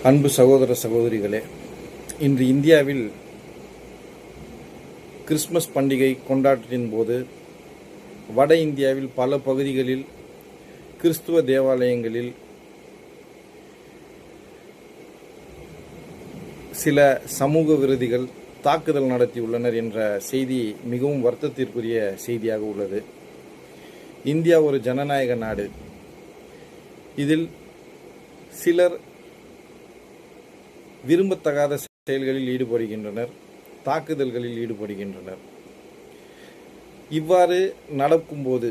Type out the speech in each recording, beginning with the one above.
அன்பு சகோதர சகோதரிகளே, இன்று இந்தியாவில் கிறிஸ்மஸ் பண்டிகை கொண்டாட்டத்தின் போது வட இந்தியாவில் பல பகுதிகளில் கிறிஸ்துவ தேவாலயங்களில் சில சமூக விரோதிகள் தாக்குதல் நடத்தியுள்ளனர் என்ற செய்தி மிகவும் வருத்தத்திற்குரிய செய்தியாக உள்ளது. இந்தியா ஒரு ஜனநாயக நாடு. இதில் சிலர் விரும்பத்தகாத செயல்களில் ஈடுபடுகின்றனர், தாக்குதல்களில் ஈடுபடுகின்றனர். இவ்வாறு நடக்கும்போது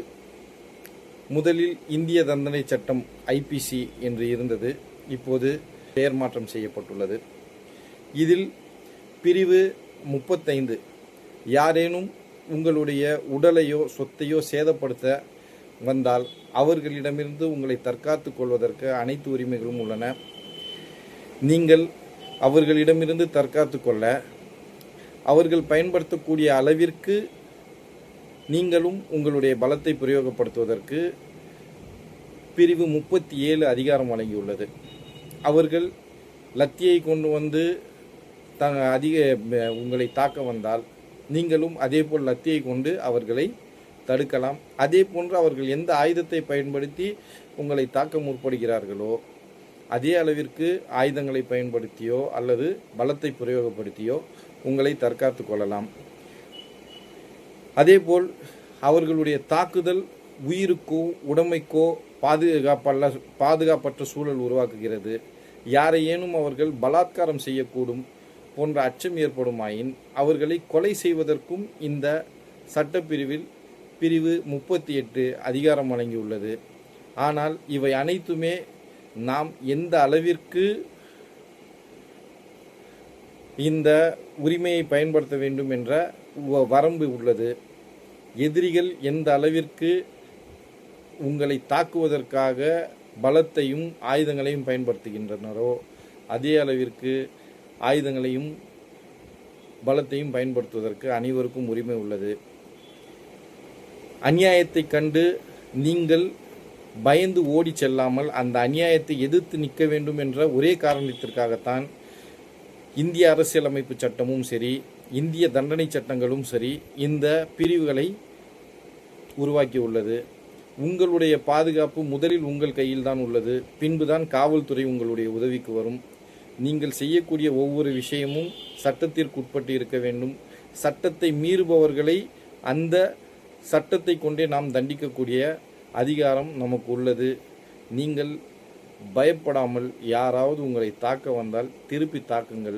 முதலில் இந்திய தண்டனை சட்டம் IPC என்று இருந்தது, இப்போது பெயர் மாற்றம் செய்யப்பட்டுள்ளது. இதில் பிரிவு 35 யாரேனும் உங்களுடைய உடலையோ சொத்தையோ சேதப்படுத்த வந்தால் அவர்களிடமிருந்து உங்களை தற்காத்துக் கொள்வதற்கு அனைத்து உரிமைகளும் உள்ளன. நீங்கள் அவர்களிடமிருந்து தற்காத்து கொள்ள அவர்கள் பயன்படுத்தக்கூடிய அளவிற்கு நீங்களும் உங்களுடைய பலத்தை பிரயோகப்படுத்துவதற்கு பிரிவு 37 அதிகாரம் வழங்கியுள்ளது. அவர்கள் லத்தியை கொண்டு வந்து உங்களை தாக்க வந்தால் நீங்களும் அதேபோல் லத்தியை கொண்டு அவர்களை தடுக்கலாம். அதே போன்று அவர்கள் எந்த ஆயுதத்தை பயன்படுத்தி உங்களை தாக்க முற்படுகிறார்களோ அதே அளவிற்கு ஆயுதங்களை பயன்படுத்தியோ அல்லது பலத்தை பிரயோகப்படுத்தியோ உங்களை தற்காத்து கொள்ளலாம். அதேபோல் அவர்களுடைய தாக்குதல் உயிருக்கோ உடைமைக்கோ பாதுகாப்பற்ற சூழல் உருவாக்குகிறது. யாரையேனும் அவர்கள் பலாத்காரம் செய்யக்கூடும் போன்ற அச்சம் ஏற்படுமாயின் அவர்களை கொலை செய்வதற்கும் இந்த சட்டப்பிரிவில் பிரிவு 38 அதிகாரம் வழங்கியுள்ளது. ஆனால் இவை அனைத்துமே நாம் எந்த அளவிற்கு இந்த உரிமையை பயன்படுத்த வேண்டும் என்ற வரம்பு உள்ளது. எதிரிகள் எந்த அளவிற்கு உங்களை தாக்குவதற்காக பலத்தையும் ஆயுதங்களையும் பயன்படுத்துகின்றனரோ அதே அளவிற்கு ஆயுதங்களையும் பலத்தையும் பயன்படுத்துவதற்கு அனைவருக்கும் உரிமை உள்ளது. அநியாயத்தை கண்டு நீங்கள் பயந்து ஓடி செல்லாமல் அந்த அநியாயத்தை எதிர்த்து நிற்க வேண்டும் என்ற ஒரே காரணத்திற்காகத்தான் இந்திய அரசியலமைப்பு சட்டமும் சரி, இந்திய தண்டனை சட்டங்களும் சரி இந்த பிரிவுகளை உருவாக்கியுள்ளது. உங்களுடைய பாதுகாப்பு முதலில் உங்கள் கையில் தான் உள்ளது, பின்புதான் காவல்துறை உங்களுடைய உதவிக்கு வரும். நீங்கள் செய்யக்கூடிய ஒவ்வொரு விஷயமும் சட்டத்திற்கு உட்பட்டு இருக்க வேண்டும். சட்டத்தை மீறுபவர்களை அந்த சட்டத்தை கொண்டே நாம் தண்டிக்கக்கூடிய அதிகாரம் நமக்கு உள்ளது. நீங்கள் பயப்படாமல் யாராவது உங்களை தாக்க வந்தால் திருப்பி தாக்குங்கள்.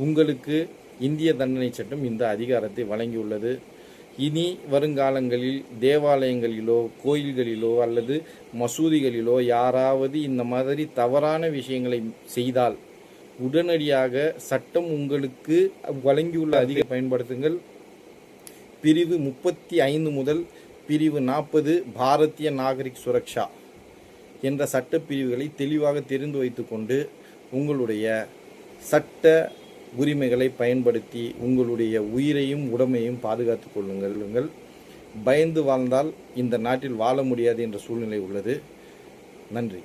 உங்களுக்கு இந்திய தண்டனை சட்டம் இந்த அதிகாரத்தை வழங்கியுள்ளது. இனி வருங்காலங்களில் தேவாலயங்களிலோ கோயில்களிலோ அல்லது மசூதிகளிலோ யாராவது இந்த மாதிரி தவறான விஷயங்களை செய்தால் உடனடியாக சட்டம் உங்களுக்கு வழங்கியுள்ள அதிகாரம் பயன்படுத்துங்கள். பிரிவு 35 முதல் பிரிவு 40 பாரதிய நாகரிக் சுரக்ஷா என்ற சட்ட பிரிவுகளை தெளிவாக தெரிந்து வைத்துக்கொண்டு உங்களுடைய சட்ட உரிமைகளை பயன்படுத்தி உங்களுடைய உயிரையும் உடமையும் பாதுகாத்துக் கொள்ளுங்கள். பயந்து வாழ்ந்தால் இந்த நாட்டில் வாழ முடியாது என்ற சூழ்நிலை உள்ளது. நன்றி.